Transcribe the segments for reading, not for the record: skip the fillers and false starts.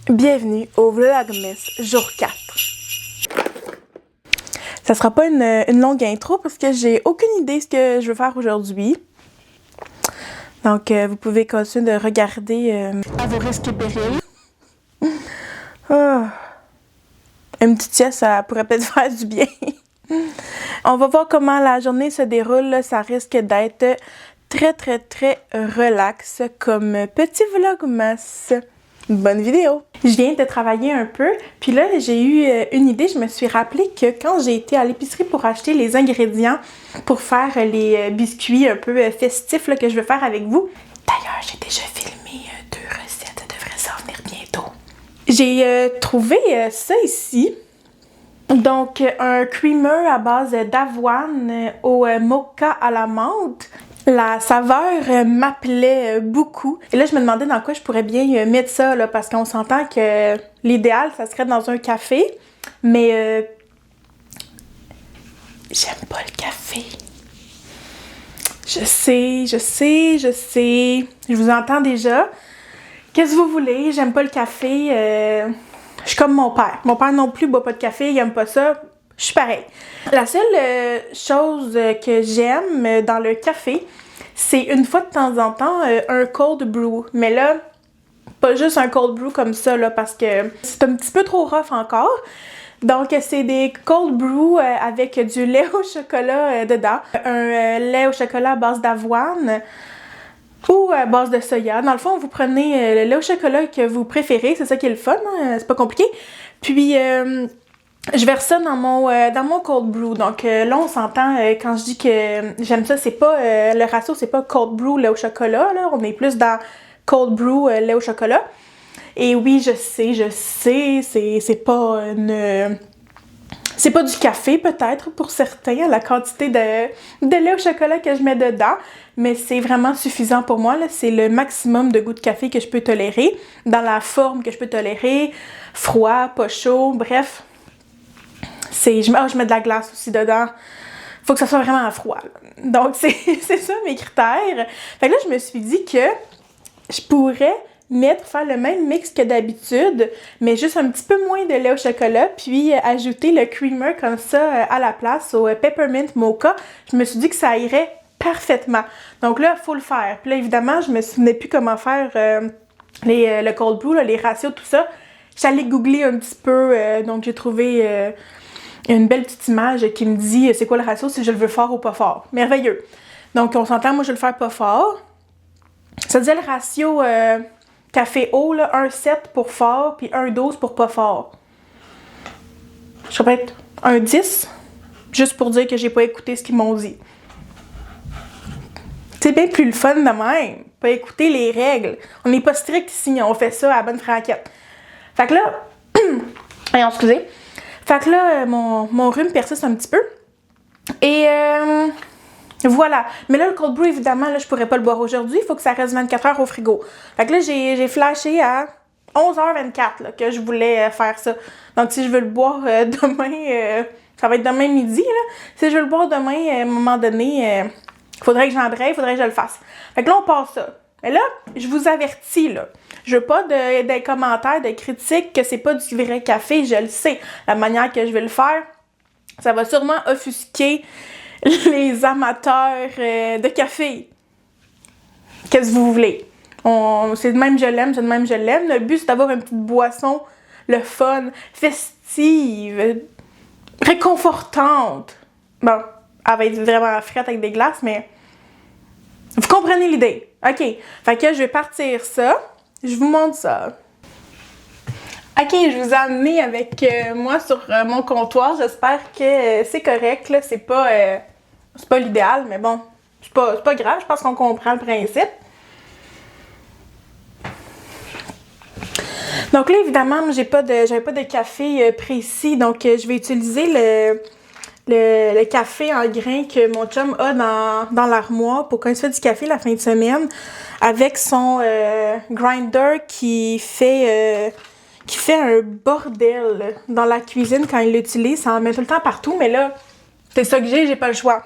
Bienvenue au Vlogmas jour 4. Ça sera pas une longue intro parce que j'ai aucune idée de ce que je veux faire aujourd'hui. Donc, vous pouvez continuer de regarder à vos risques et périls. Une petite sieste, ça pourrait peut-être faire du bien. On va voir comment la journée se déroule. Ça risque d'être très relax comme petit Vlogmas. Bonne vidéo! Je viens de travailler un peu, puis là, j'ai eu une idée. Je me suis rappelé que quand j'ai été à l'épicerie pour acheter les ingrédients pour faire les biscuits un peu festifs là, que je veux faire avec vous. D'ailleurs, j'ai déjà filmé 2 recettes, ça devrait s'en venir bientôt. J'ai trouvé ça ici. Donc, un creamer à base d'avoine au mocha à la menthe. La saveur m'appelait beaucoup. Et là, je me demandais dans quoi je pourrais bien mettre ça, là, parce qu'on s'entend que l'idéal, ça serait dans un café. Mais j'aime pas le café. Je sais. Je vous entends déjà. Qu'est-ce que vous voulez? J'aime pas le café. Je suis comme mon père. Mon père non plus boit pas de café, il aime pas ça. Je suis pareil. La seule chose que j'aime dans le café, c'est une fois de temps en temps un cold brew. Mais là, pas juste un cold brew comme ça, là, parce que c'est un petit peu trop rough encore. Donc, c'est des cold brew avec du lait au chocolat dedans. Un lait au chocolat à base d'avoine ou à base de soya. Dans le fond, vous prenez le lait au chocolat que vous préférez. C'est ça qui est le fun, hein? C'est pas compliqué. Puis, je verse ça dans mon cold brew. Donc là, on s'entend quand je dis que j'aime ça, c'est pas le ratio, c'est pas cold brew lait au chocolat, là. On est plus dans cold brew lait au chocolat. Et oui, je sais, c'est pas c'est pas du café peut-être pour certains, la quantité de lait au chocolat que je mets dedans, mais c'est vraiment suffisant pour moi, là. C'est le maximum de goût de café que je peux tolérer, dans la forme que je peux tolérer, froid, pas chaud, bref. Je mets de la glace aussi dedans. Faut que ça soit vraiment froid, là. Donc, c'est ça mes critères. Fait que là, je me suis dit que je pourrais faire le même mix que d'habitude, mais juste un petit peu moins de lait au chocolat, puis ajouter le creamer comme ça à la place au peppermint mocha. Je me suis dit que ça irait parfaitement. Donc là, il faut le faire. Puis là, évidemment, je me souvenais plus comment faire le cold brew, là, les ratios, tout ça. J'allais googler un petit peu, donc j'ai trouvé une belle petite image qui me dit c'est quoi le ratio si je le veux fort ou pas fort. Merveilleux. Donc, on s'entend, moi, je vais le faire pas fort. Ça disait le ratio café eau, là, 1,7 pour fort, puis 1,12 pour pas fort. Je vais peut-être 1,10, juste pour dire que j'ai pas écouté ce qu'ils m'ont dit. C'est bien plus le fun de même, pas écouter les règles. On n'est pas strict ici, on fait ça à la bonne franquette. Fait que là, excusez. Fait que là, mon rhume persiste un petit peu. Et voilà. Mais là, le cold brew, évidemment, là, je pourrais pas le boire aujourd'hui. Il faut que ça reste 24 heures au frigo. Fait que là, j'ai flashé à 11h24 là, que je voulais faire ça. Donc, si je veux le boire demain, ça va être demain midi. Là. Si je veux le boire demain, à un moment donné, faudrait que j'embraye, faudrait que je le fasse. Fait que là, on passe ça. Mais là, je vous avertis, là. Je veux pas de commentaires, de critiques que c'est pas du vrai café, je le sais. La manière que je vais le faire, ça va sûrement offusquer les amateurs de café. Qu'est-ce que vous voulez? C'est de même je l'aime, c'est de même je l'aime. Le but, c'est d'avoir une petite boisson, le fun, festive, réconfortante. Bon, elle va être vraiment frette avec des glaces, mais vous comprenez l'idée. OK. Fait que je vais partir ça. Je vous montre ça. OK, je vous ai amené avec moi sur mon comptoir. J'espère que c'est correct, là. C'est pas l'idéal, mais bon, c'est pas grave. Je pense qu'on comprend le principe. Donc là, évidemment, j'avais pas de café précis. Donc, je vais utiliser le café en grains que mon chum a dans l'armoire pour quand il se fait du café la fin de semaine avec son grinder qui fait un bordel dans la cuisine quand il l'utilise. Ça en met tout le temps partout, mais là, c'est ça que j'ai pas le choix.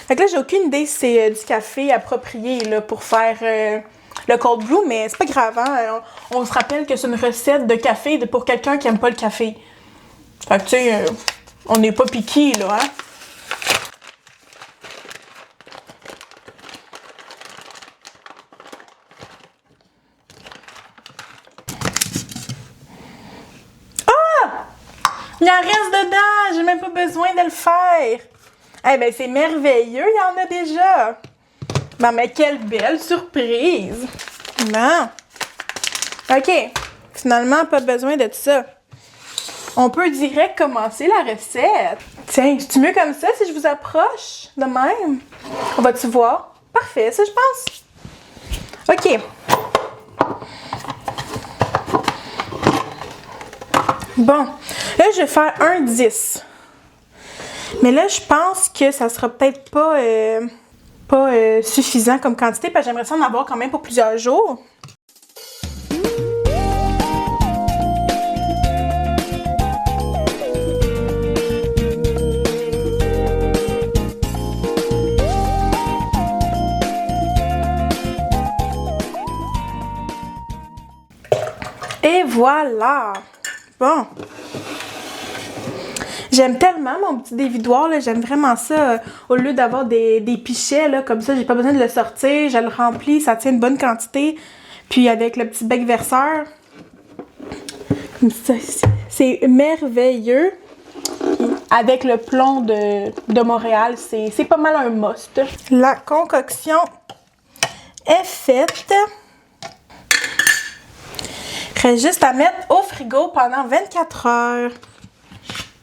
Fait que là, j'ai aucune idée si c'est du café approprié là, pour faire le cold brew, mais c'est pas grave, hein? On se rappelle que c'est une recette de café pour quelqu'un qui aime pas le café. Fait que, tu sais, on n'est pas piqué, là, hein? Il en reste dedans! J'ai même pas besoin de le faire! Eh ben, c'est merveilleux, il y en a déjà! Bon, mais quelle belle surprise! Bon. OK. Finalement, pas besoin de ça. On peut direct commencer la recette. Tiens, c'est mieux comme ça si je vous approche de même? On va-tu voir? Parfait, ça, je pense. OK. Bon. Là, je vais faire un 10. Mais là, je pense que ça sera peut-être pas suffisant comme quantité, parce que j'aimerais ça en avoir quand même pour plusieurs jours. Et voilà! Bon. J'aime tellement mon petit dévidoir, là. J'aime vraiment ça. Au lieu d'avoir des pichets, là, comme ça, j'ai pas besoin de le sortir. Je le remplis, ça tient une bonne quantité. Puis avec le petit bec verseur, c'est merveilleux. Avec le plomb de Montréal, c'est pas mal un must. La concoction est faite. Il reste juste à mettre au frigo pendant 24 heures.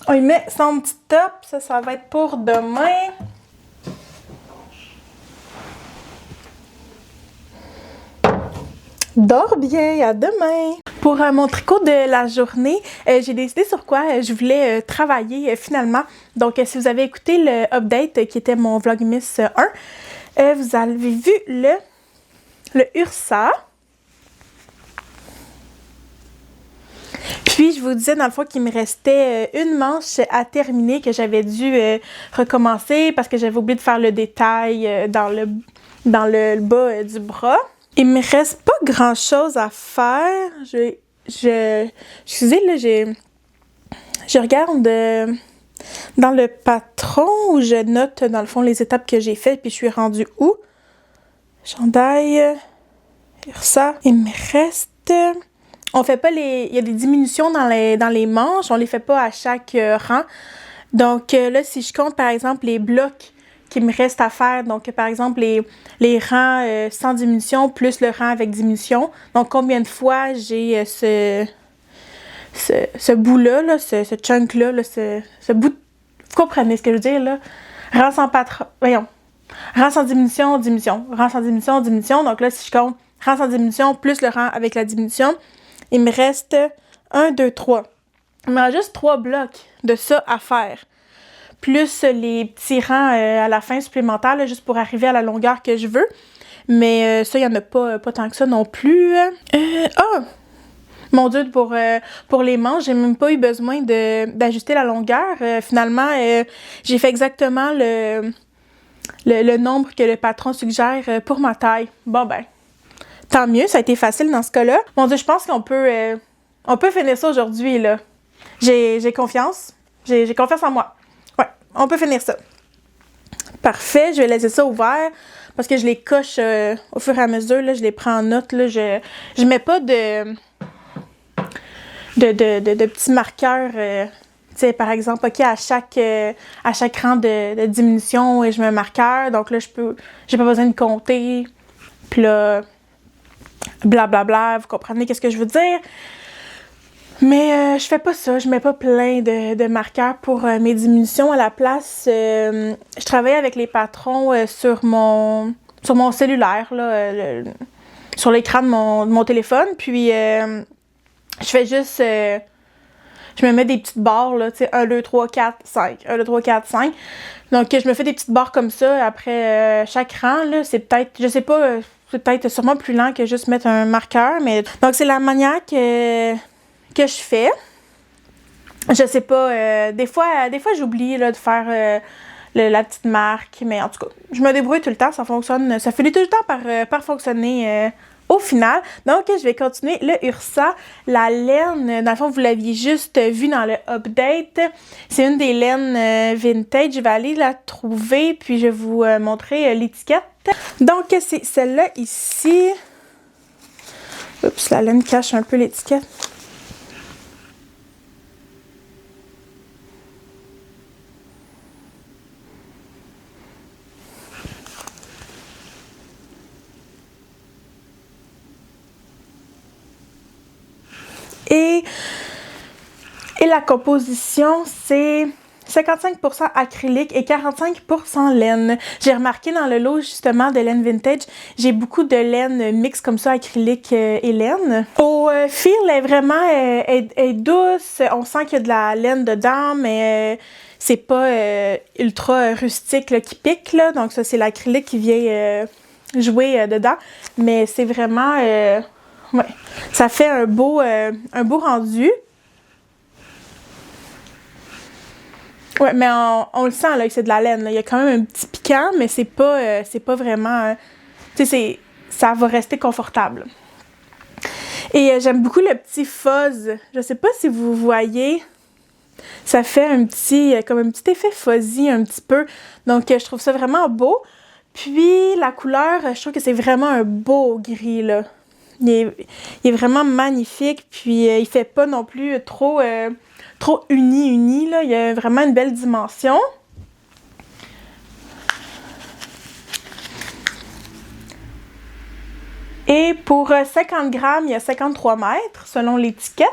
On y met son petit top. Ça va être pour demain. Dors bien, à demain! Pour mon tricot de la journée, j'ai décidé sur quoi je voulais travailler finalement. Donc, si vous avez écouté le update qui était mon Vlogmas 1, vous avez vu le Ursa. Puis, je vous disais dans le fond qu'il me restait une manche à terminer que j'avais dû recommencer parce que j'avais oublié de faire le détail dans le bas du bras. Il me reste pas grand-chose à faire. Excusez, là, je regarde dans le patron où je note, dans le fond, les étapes que j'ai faites, puis je suis rendue où? Chandail, ça. Il me reste... On fait pas il y a des diminutions dans les manches, on les fait pas à chaque rang. Donc là, si je compte, par exemple, les blocs qui me restent à faire, donc par exemple, les rangs sans diminution plus le rang avec diminution. Donc, combien de fois j'ai ce bout-là, là, ce chunk-là, là, ce bout... Vous comprenez ce que je veux dire, là? Rang sans patron... Voyons. Rang sans diminution, diminution. Rang sans diminution, diminution. Donc là, si je compte rang sans diminution plus le rang avec la diminution, il me reste 1, 2, 3. Il me reste juste 3 blocs de ça à faire. Plus les petits rangs à la fin supplémentaires, là, juste pour arriver à la longueur que je veux. Mais ça, il n'y en a pas tant que ça non plus. Mon Dieu, pour les manches, j'ai même pas eu besoin d'ajuster la longueur. Finalement, j'ai fait exactement le nombre que le patron suggère pour ma taille. Bon ben, tant mieux, ça a été facile dans ce cas-là. Mon Dieu, je pense qu'on peut finir ça aujourd'hui, là. J'ai confiance. J'ai confiance en moi. Ouais, on peut finir ça. Parfait, je vais laisser ça ouvert parce que je les coche au fur et à mesure, là, je les prends en note, là, je mets pas de petits marqueurs, tu sais, par exemple, OK, à chaque rang de diminution, je mets un marqueur, donc là, j'ai pas besoin de compter, puis là, blablabla, vous comprenez qu'est-ce que je veux dire? Mais je fais pas ça, je mets pas plein de marqueurs pour mes diminutions. À la place, je travaille avec les patrons sur mon cellulaire, là, sur l'écran de mon téléphone. Puis, je fais juste... je me mets des petites barres, là, tu sais, 1, 2, 3, 4, 5. 1, 2, 3, 4, 5. Donc, je me fais des petites barres comme ça. Après chaque rang, là, c'est peut-être... Je sais pas, c'est peut-être sûrement plus lent que juste mettre un marqueur. Mais donc, c'est la manière que je fais. Je sais pas, des fois j'oublie là, de faire la petite marque, mais en tout cas, je me débrouille tout le temps, ça fonctionne, ça finit tout le temps par fonctionner au final. Donc, je vais continuer le Ursa. La laine, dans le fond, vous l'aviez juste vu dans le update. C'est une des laines vintage. Je vais aller la trouver, puis je vais vous montrer l'étiquette. Donc, c'est celle-là ici. Oups, la laine cache un peu l'étiquette. Et la composition, c'est 55% acrylique et 45% laine. J'ai remarqué dans le lot justement de laine vintage, j'ai beaucoup de laine mixte comme ça, acrylique et laine. Au fil, elle est vraiment est douce. On sent qu'il y a de la laine dedans, mais c'est pas ultra rustique là, qui pique. Là. Donc ça, c'est l'acrylique qui vient jouer dedans. Mais c'est vraiment... ouais, ça fait un beau rendu. Ouais, mais on le sent là, que c'est de la laine. Là. Il y a quand même un petit piquant, mais c'est pas vraiment... tu sais, ça va rester confortable. Et j'aime beaucoup le petit fuzz. Je sais pas si vous voyez. Ça fait comme un petit effet fuzzy un petit peu. Donc, je trouve ça vraiment beau. Puis, la couleur, je trouve que c'est vraiment un beau gris, là. Il est vraiment magnifique. Puis, il fait pas non plus trop uni, là. Il y a vraiment une belle dimension. Et pour 50 grammes, il y a 53 mètres, selon l'étiquette.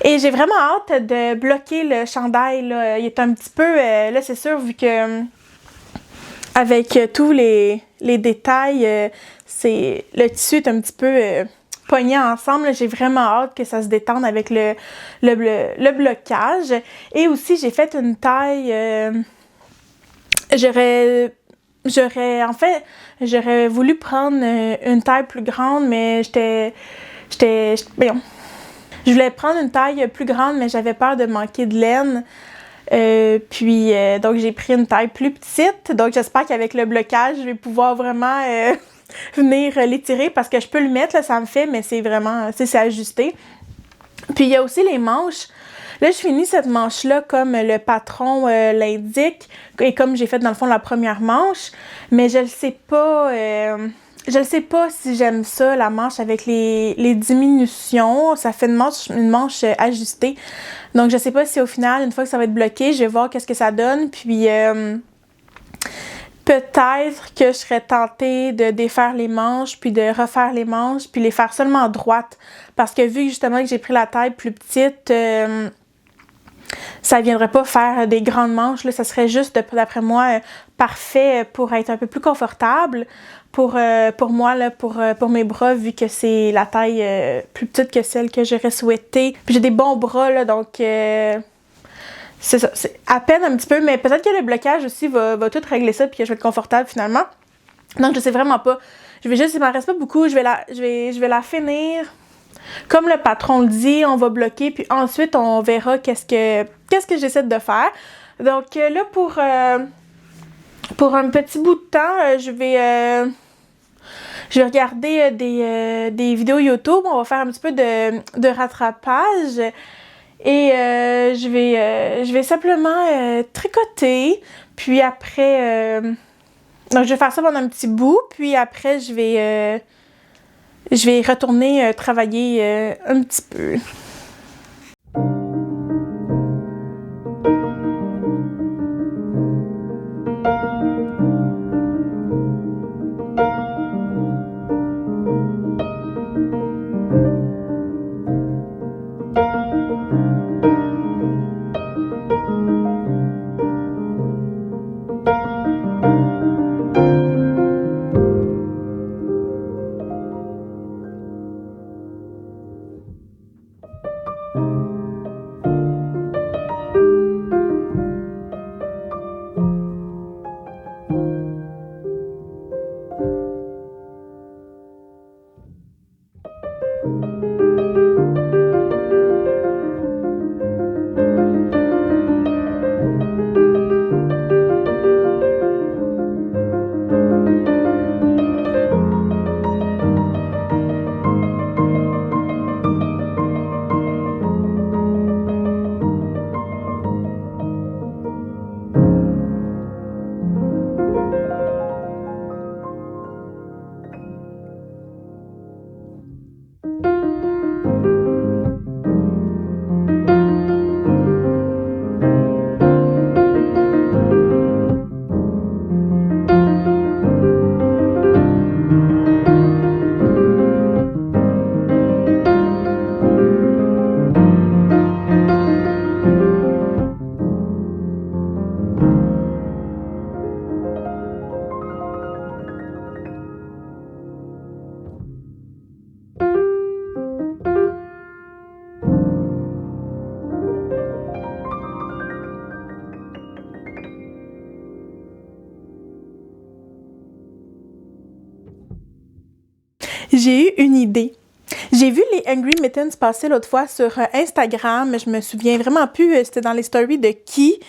Et j'ai vraiment hâte de bloquer le chandail, là. Il est un petit peu... là, c'est sûr, vu que... avec tous les détails, le tissu est un petit peu... pognés ensemble, j'ai vraiment hâte que ça se détende avec le blocage. Et aussi, j'ai fait une taille... j'aurais voulu prendre une taille plus grande, mais voyons. Je voulais prendre une taille plus grande, mais j'avais peur de manquer de laine. Donc, j'ai pris une taille plus petite. Donc, j'espère qu'avec le blocage, je vais pouvoir vraiment... venir l'étirer parce que je peux le mettre, là, ça me fait, mais c'est vraiment, c'est ajusté. Puis il y a aussi les manches. Là, je finis cette manche-là comme le patron l'indique et comme j'ai fait dans le fond la première manche, mais je ne sais pas si j'aime ça, la manche avec les diminutions. Ça fait une manche ajustée. Donc, je sais pas si au final, une fois que ça va être bloqué, je vais voir qu'est-ce que ça donne. Puis... peut-être que je serais tentée de défaire les manches, puis de refaire les manches, puis les faire seulement droites. Parce que vu justement que j'ai pris la taille plus petite, ça viendrait pas faire des grandes manches. Là, ça serait juste, d'après moi, parfait pour être un peu plus confortable pour moi, là, pour mes bras, vu que c'est la taille plus petite que celle que j'aurais souhaité. Puis j'ai des bons bras, là, donc... c'est ça, c'est à peine un petit peu, mais peut-être que le blocage aussi va tout régler ça puis que je vais être confortable finalement. Donc je sais vraiment pas. Il m'en reste pas beaucoup, je vais la finir. Comme le patron le dit, on va bloquer puis ensuite on verra qu'est-ce que j'essaie de faire. Donc là pour un petit bout de temps, je vais regarder des vidéos YouTube, on va faire un petit peu de rattrapage. Et je vais simplement tricoter, puis après, donc je vais faire ça pendant un petit bout, puis après je vais retourner travailler un petit peu. J'ai eu une idée. J'ai vu les Angry Mittens passer l'autre fois sur Instagram. Je me souviens vraiment plus, c'était dans les stories de qui.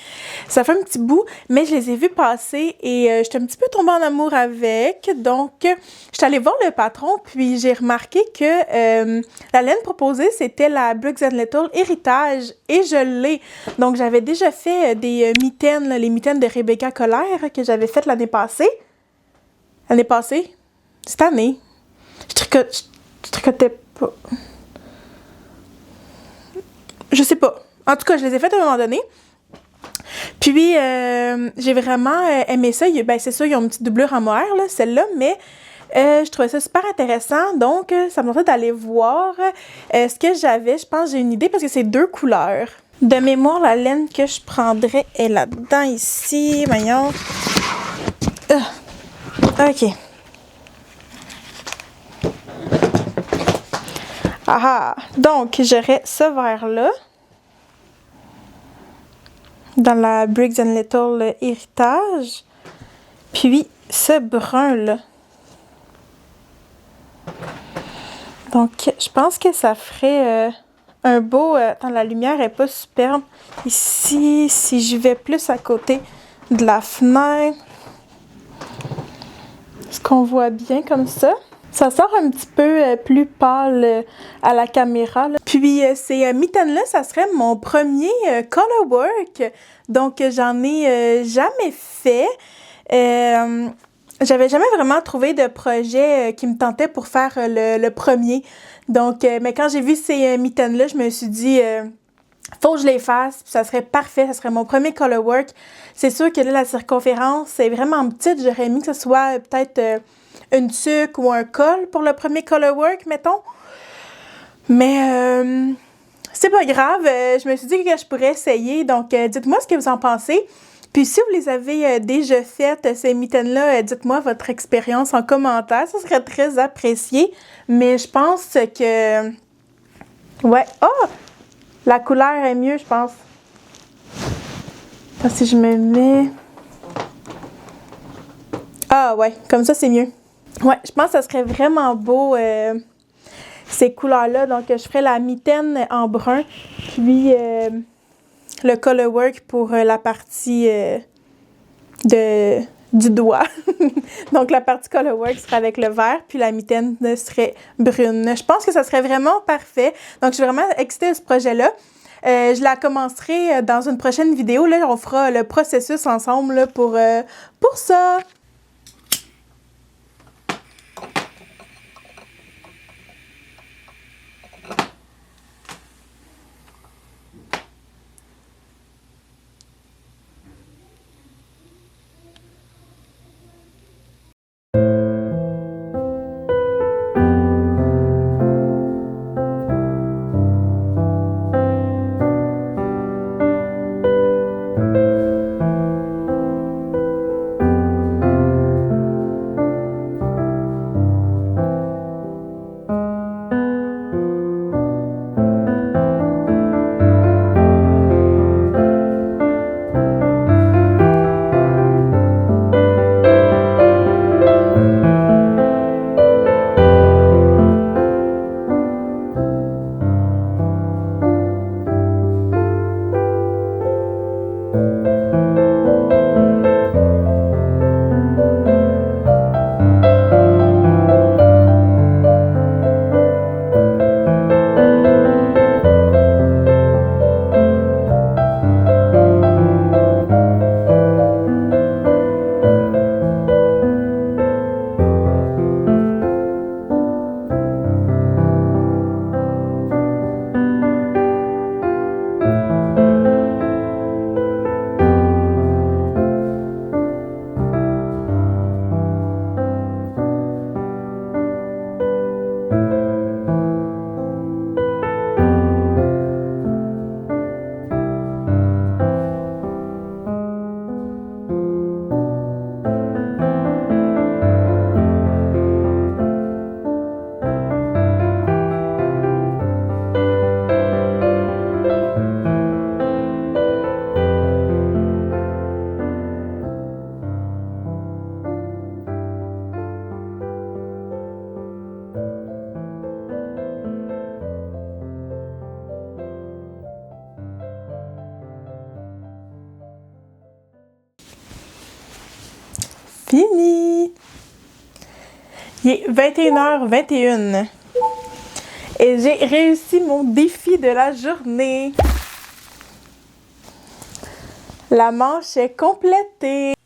Ça fait un petit bout, mais je les ai vus passer et j'étais un petit peu tombée en amour avec. Donc, je suis allée voir le patron, puis j'ai remarqué que la laine proposée, c'était la Briggs & Little Héritage et je l'ai. Donc, j'avais déjà fait des mitaines, là, les mitaines de Rebecca Colère que j'avais faites l'année passée. L'année passée? Cette année. Je tricotais pas. Je sais pas. En tout cas, je les ai faites à un moment donné. Puis, j'ai vraiment aimé ça. Ben, c'est sûr, ils ont une petite doublure en mohair, là, celle-là, mais je trouvais ça super intéressant. Donc, ça me tentait d'aller voir ce que j'avais. Je pense que j'ai une idée parce que c'est 2 couleurs. De mémoire, la laine que je prendrais est là-dedans, ici. Voyons. OK. Ah! Donc, j'aurais ce vert-là. Dans la Briggs & Little Héritage. Puis, ce brun-là. Donc, je pense que ça ferait un beau... Attends, la lumière n'est pas superbe. Ici, si je vais plus à côté de la fenêtre, est-ce qu'on voit bien comme ça? Ça sort un petit peu plus pâle à la caméra, là. Puis, ces mitaines-là, ça serait mon premier color work. Donc, j'en ai jamais fait. J'avais jamais vraiment trouvé de projet qui me tentait pour faire le premier. Donc, mais quand j'ai vu ces mitaines-là, je me suis dit, faut que je les fasse, puis ça serait parfait, ça serait mon premier color work. C'est sûr que là, la circonférence est vraiment petite. J'aurais mis que ce soit peut-être une tuque ou un col pour le premier color work, mettons. Mais c'est pas grave. Je me suis dit que je pourrais essayer. Donc, dites-moi ce que vous en pensez. Puis si vous les avez déjà faites, ces mitaines-là, dites-moi votre expérience en commentaire. Ça serait très apprécié. Mais je pense que... Ouais. Oh! La couleur est mieux, je pense. Attends, si je me mets... Ah ouais, comme ça, c'est mieux. Ouais, je pense que ça serait vraiment beau, ces couleurs-là. Donc, je ferais la mitaine en brun, puis le color work pour la partie du doigt. Donc, la partie color work serait avec le vert, puis la mitaine serait brune. Je pense que ça serait vraiment parfait. Donc, je suis vraiment excitée de ce projet-là. Je la commencerai dans une prochaine vidéo. Là, on fera le processus ensemble là, pour ça. fini. Il est 21h21. Et j'ai réussi mon défi de la journée. La manche est complétée.